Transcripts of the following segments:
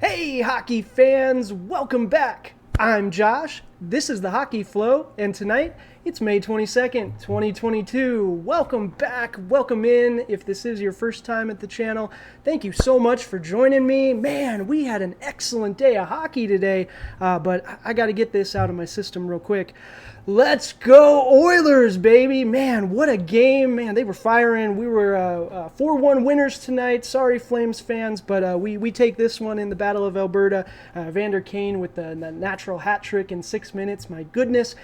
Hey, hockey fans, welcome back. I'm Josh, this is the Hockey Flow, and tonight it's May 22nd, 2022. Welcome back, welcome in. If this is your first time at the channel, thank you so much for joining me. Man, we had an excellent day of hockey today, but I got to get this out of my system real quick. Let's go Oilers, baby. Man, what a game. Man, they were firing. We were 4-1 winners tonight. Sorry, Flames fans, but we take this one in the Battle of Alberta. Vander Kane with the natural hat trick in 6 minutes. My goodness.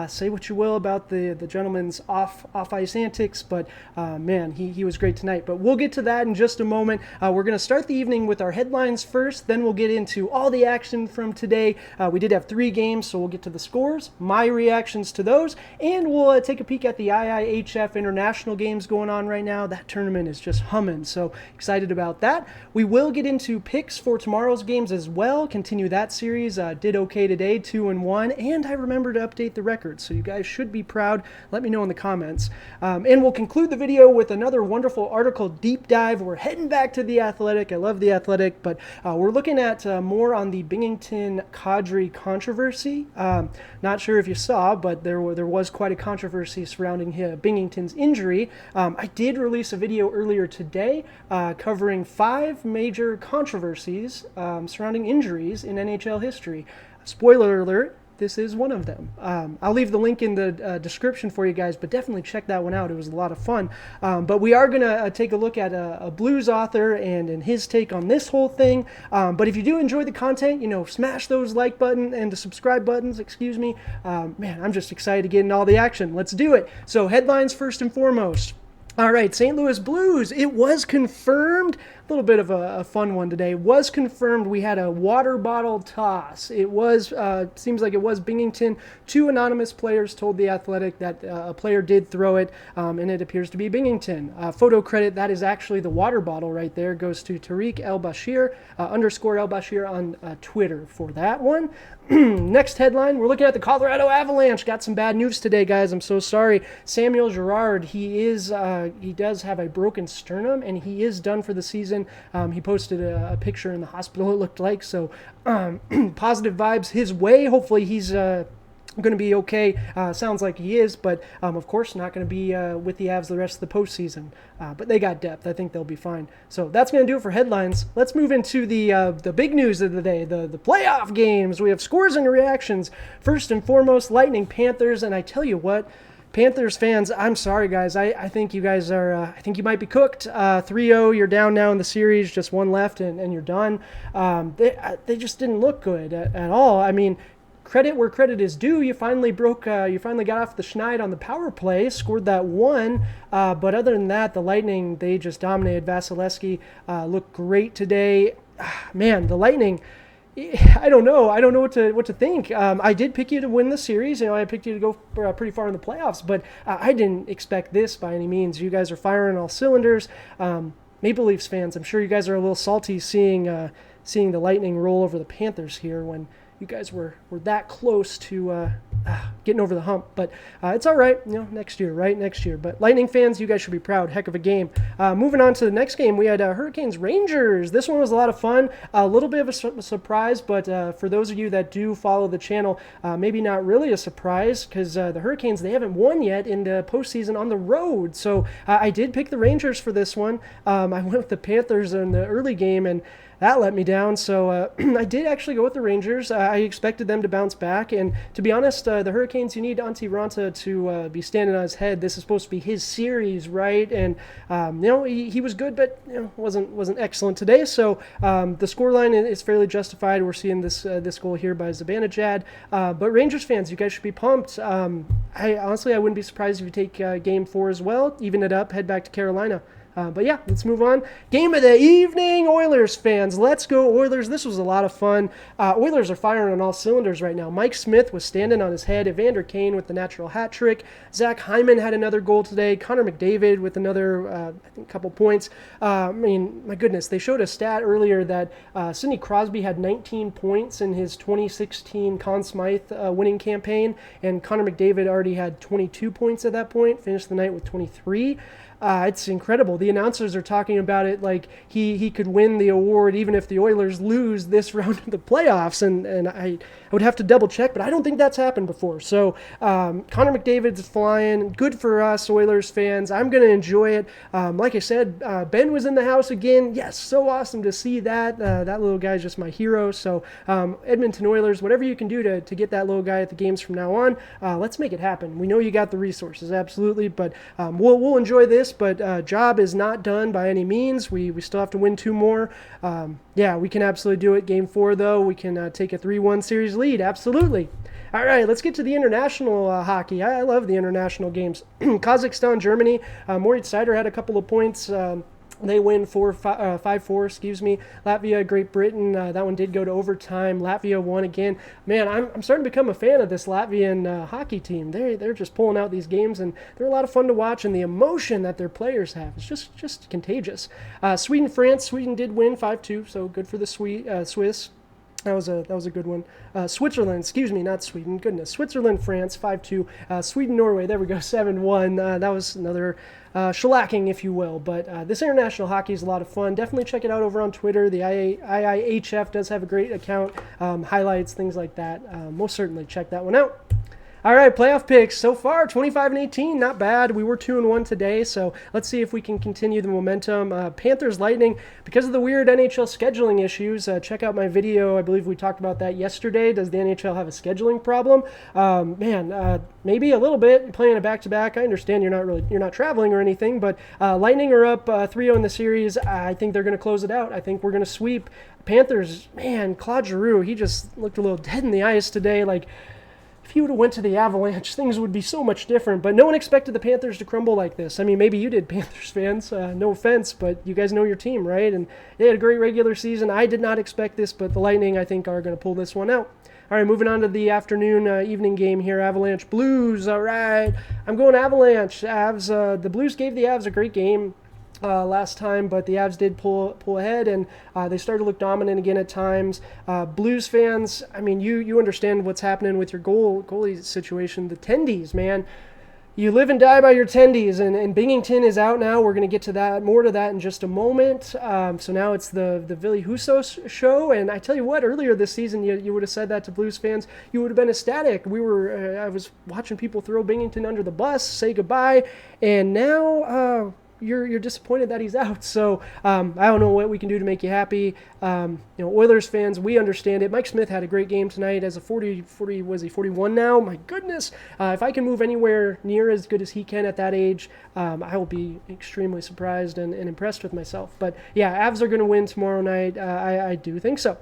Say what you will about the gentleman's off-ice antics, but man, he was great tonight. But we'll get to that in just a moment. We're going to start the evening with our headlines first, then we'll get into all the action from today. We did have 3 games, so we'll get to the scores, my reaction to those, and we'll take a peek at the IIHF international games going on right now. That tournament is just humming, so excited about that. We will get into picks for tomorrow's games as well, continue that series. Did okay today, 2-1, and I remember to update the record, so you guys should be proud. Let me know in the comments. And we'll conclude the video with another wonderful article deep dive. We're heading back to The Athletic. I love The Athletic, but we're looking at more on the Binnington Kadri controversy. Not sure if you saw, but there was quite a controversy surrounding Binnington's injury. I did release a video earlier today covering 5 major controversies surrounding injuries in NHL history. Spoiler alert, this is one of them. I'll leave the link in the description for you guys, but definitely check that one out. It was a lot of fun. But we are going to take a look at a blues author and his take on this whole thing. But if you do enjoy the content, smash those like button and the subscribe buttons, excuse me. Man, I'm just excited to get in all the action. Let's do it. So headlines first and foremost. All right, St. Louis Blues. It was confirmed. A little bit of a fun one today. Was confirmed we had a water bottle toss. It was, seems like it was Binnington. 2 anonymous players told The Athletic that a player did throw it, and it appears to be Binnington. Photo credit, that is actually the water bottle right there, goes to Tariq El-Bashir, _ El-Bashir on Twitter for that one. Next headline, we're looking at the Colorado Avalanche. Got some bad news today, guys. I'm so sorry. Samuel Girard, he does have a broken sternum, and he is done for the season. He posted a picture in the hospital, it looked like, so positive vibes his way. Hopefully he's going to be okay. Sounds like he is, but of course not going to be with the Avs the rest of the postseason. But they got depth. I think they'll be fine. So that's going to do it for headlines. Let's move into the big news of the day, the playoff games. We have scores and reactions. First and foremost, Lightning Panthers, and I tell you what, Panthers fans, I'm sorry, guys. I think you guys are, I think you might be cooked. 3-0, you're down now in the series, just 1 left, and you're done. They just didn't look good at all. I mean, credit where credit is due. You finally got off the schneid on the power play, scored that 1. But other than that, the Lightning, they just dominated. Vasilevsky looked great today. Man, the Lightning, I don't know what to think. I did pick you to win the series. I picked you to go pretty far in the playoffs, but I didn't expect this by any means. You guys are firing all cylinders. Maple Leafs fans, I'm sure you guys are a little salty seeing the Lightning roll over the Panthers here when you guys were that close to getting over the hump. But it's all right, next year, right? Next year. But Lightning fans, you guys should be proud. Heck of a game. Moving on to the next game, we had Hurricanes Rangers. This one was a lot of fun. A little bit of a surprise, but for those of you that do follow the channel, maybe not really a surprise, because the Hurricanes, they haven't won yet in the postseason on the road. So I did pick the Rangers for this one. I went with the Panthers in the early game, and that let me down, so I did actually go with the Rangers. I expected them to bounce back, and to be honest, the Hurricanes, you need Antti Raanta to be standing on his head. This is supposed to be his series, right? And he was good, but wasn't excellent today. So the scoreline is fairly justified. We're seeing this goal here by Zibanejad. But Rangers fans, you guys should be pumped. I honestly wouldn't be surprised if you take Game 4 as well, even it up, head back to Carolina. But yeah, let's move on. Game of the evening, Oilers fans. Let's go Oilers. This was a lot of fun. Oilers are firing on all cylinders right now. Mike Smith was standing on his head. Evander Kane with the natural hat trick. Zach Hyman had another goal today. Connor McDavid with another, I think, couple points. I mean, my goodness, they showed a stat earlier that Sidney Crosby had 19 points in his 2016 Conn Smythe winning campaign, and Connor McDavid already had 22 points at that point, finished the night with 23. It's incredible. The announcers are talking about it like he could win the award even if the Oilers lose this round of the playoffs, and I would have to double check, but I don't think that's happened before. So Connor McDavid's flying. Good for us Oilers fans. I'm going to enjoy it. Like I said, Ben was in the house again. Yes, so awesome to see that. That little guy's just my hero. So Edmonton Oilers, whatever you can do to get that little guy at the games from now on, let's make it happen. We know you got the resources, absolutely, but we'll enjoy this. But job is not done by any means. We still have to win 2 more. Yeah, we can absolutely do it. Game 4, though, we can take a 3-1 series lead. Absolutely. All right, let's get to the international hockey. I love the international games. Kazakhstan, Germany. Moritz Seider had a couple of points. They win 5-4, Latvia, Great Britain, that one did go to overtime. Latvia won again. Man, I'm starting to become a fan of this Latvian hockey team. They're just pulling out these games, and they're a lot of fun to watch, and the emotion that their players have is just contagious. Sweden, France. Sweden did win 5-2, so good for the Swiss. That was a good one. Switzerland, not Sweden. Goodness. Switzerland, France, 5-2. Sweden, Norway, there we go, 7-1. That was another shellacking, if you will. But this international hockey is a lot of fun. Definitely check it out over on Twitter. The IIHF does have a great account, highlights, things like that. Most certainly check that one out. All right, playoff picks so far, 25-18, not bad. We were 2-1 today, so let's see if we can continue the momentum. Panthers, Lightning, because of the weird NHL scheduling issues, check out my video. I believe we talked about that yesterday. Does the NHL have a scheduling problem? Maybe a little bit. Playing a back-to-back, I understand you're not traveling or anything, but Lightning are up 3-0 in the series. I think they're going to close it out. I think we're going to sweep. Panthers, man, Claude Giroux, he just looked a little dead in the ice today. Like, if he would have went to the Avalanche, things would be so much different. But no one expected the Panthers to crumble like this. I mean, maybe you did, Panthers fans. No offense, but you guys know your team, right? And they had a great regular season. I did not expect this, but the Lightning, I think, are going to pull this one out. All right, moving on to the evening game here. Avalanche, Blues. All right, I'm going Avalanche. Avs. The Blues gave the Avs a great game last time, but the Avs did pull ahead, and they started to look dominant again at times. Blues fans, I mean, you understand what's happening with your goalie situation. The tendies, man. You live and die by your tendies, and Binnington is out now. We're going to get to more to that in just a moment. So now it's the Ville Husso show, and I tell you what, earlier this season, you would have said that to Blues fans. You would have been ecstatic. I was watching people throw Binnington under the bus, say goodbye, and now you're disappointed that he's out. So I don't know what we can do to make you happy. Oilers fans, we understand it. Mike Smith had a great game tonight as a 41 now? My goodness. If I can move anywhere near as good as he can at that age, I will be extremely surprised and impressed with myself. But yeah, Avs are going to win tomorrow night. I do think so.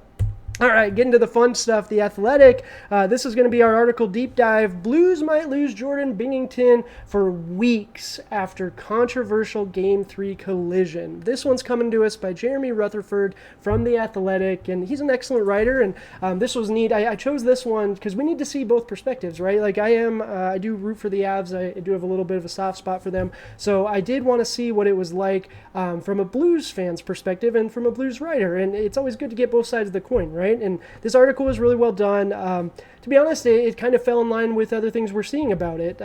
All right, getting to the fun stuff, The Athletic. This is going to be our article deep dive. Blues might lose Jordan Binnington for weeks after controversial Game 3 collision. This one's coming to us by Jeremy Rutherford from The Athletic, and he's an excellent writer, and this was neat. I chose this one because we need to see both perspectives, right? Like I do root for the Avs. I do have a little bit of a soft spot for them, so I did want to see what it was like from a Blues fan's perspective and from a Blues writer, and it's always good to get both sides of the coin, right? And this article was really well done. To be honest, it kind of fell in line with other things we're seeing about it.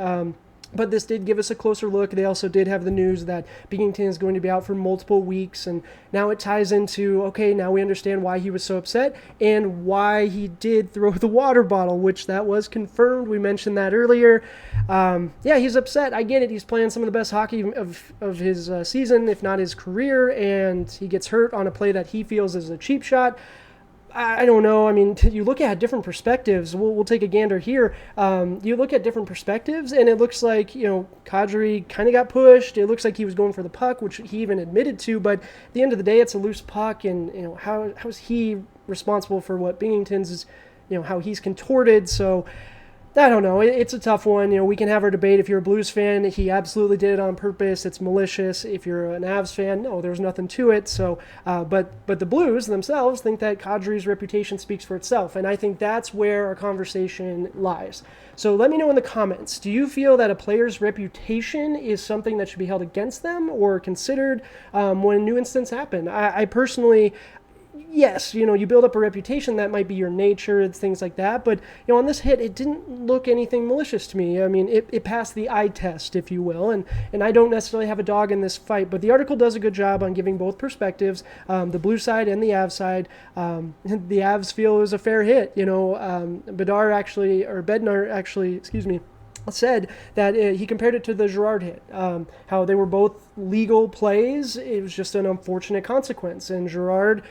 But this did give us a closer look. They also did have the news that Binnington is going to be out for multiple weeks. And now it ties into, okay, now we understand why he was so upset and why he did throw the water bottle, which that was confirmed. We mentioned that earlier. Yeah, he's upset. I get it. He's playing some of the best hockey of his season, if not his career. And he gets hurt on a play that he feels is a cheap shot. I don't know. I mean, you look at different perspectives. We'll take a gander here. You look at different perspectives, and it looks like, Kadri kind of got pushed. It looks like he was going for the puck, which he even admitted to. But at the end of the day, it's a loose puck, and how is he responsible for what Binnington's is, how he's contorted? So I don't know. It's a tough one. We can have our debate. If you're a Blues fan, he absolutely did it on purpose. It's malicious. If you're an Avs fan, no, there's nothing to it. So, but the Blues themselves think that Kadri's reputation speaks for itself, and I think that's where our conversation lies. So let me know in the comments. Do you feel that a player's reputation is something that should be held against them or considered when new incidents happen? I personally, yes, you build up a reputation, that might be your nature, things like that. But, on this hit, it didn't look anything malicious to me. I mean, it passed the eye test, if you will. And I don't necessarily have a dog in this fight, but the article does a good job on giving both perspectives, the blue side and the Av side. The Avs feel it was a fair hit. Bednar actually, said that he compared it to the Girard hit, how they were both legal plays. It was just an unfortunate consequence, and Girard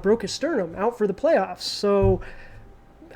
broke his sternum, out for the playoffs. So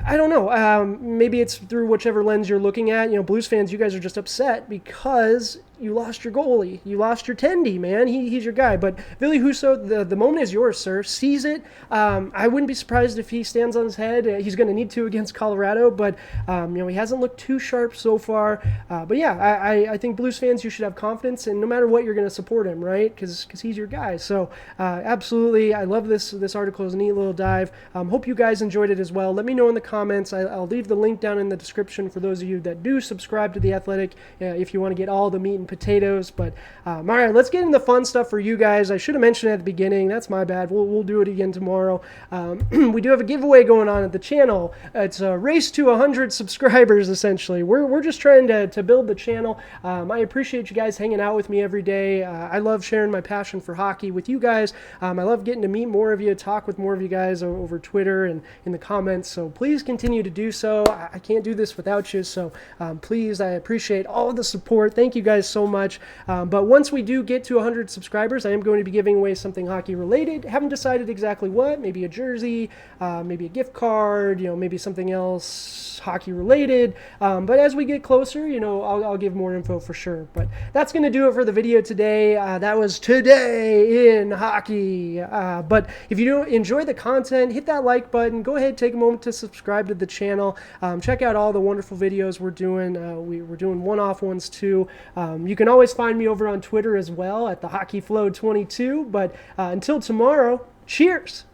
I don't know. Maybe it's through whichever lens you're looking at. Blues fans, you guys are just upset because you lost your goalie. You lost your Tendy, man. He's your guy. But Ville Husso, the moment is yours, sir. Seize it. I wouldn't be surprised if he stands on his head. He's going to need to against Colorado, but he hasn't looked too sharp so far. But yeah, I think Blues fans, you should have confidence, and no matter what, you're going to support him, right? Because he's your guy. So absolutely, I love this article. It's a neat little dive. Hope you guys enjoyed it as well. Let me know in the comments. I'll leave the link down in the description for those of you that do subscribe to The Athletic if you want to get all the meat and potatoes. But all right, let's get into the fun stuff for you guys. I should have mentioned it at the beginning. That's my bad. We'll do it again tomorrow. We do have a giveaway going on at the channel. It's a race to 100 subscribers, essentially. We're just trying to build the channel. I appreciate you guys hanging out with me every day. I love sharing my passion for hockey with you guys. I love getting to meet more of you, talk with more of you guys over Twitter and in the comments. So please continue to do so. I can't do this without you. So please, I appreciate all of the support. Thank you guys so much. But once we do get to 100 subscribers, I am going to be giving away something hockey related. Haven't decided exactly what. Maybe a jersey, maybe a gift card, maybe something else hockey related. But as we get closer, I'll give more info for sure. But that's going to do it for the video today. That was Today in Hockey. But if you do enjoy the content, hit that like button. Go ahead, take a moment to subscribe to the channel. Check out all the wonderful videos we're doing. We're doing one-off ones too. You can always find me over on Twitter as well at the Hockey Flow 22. But until tomorrow, cheers!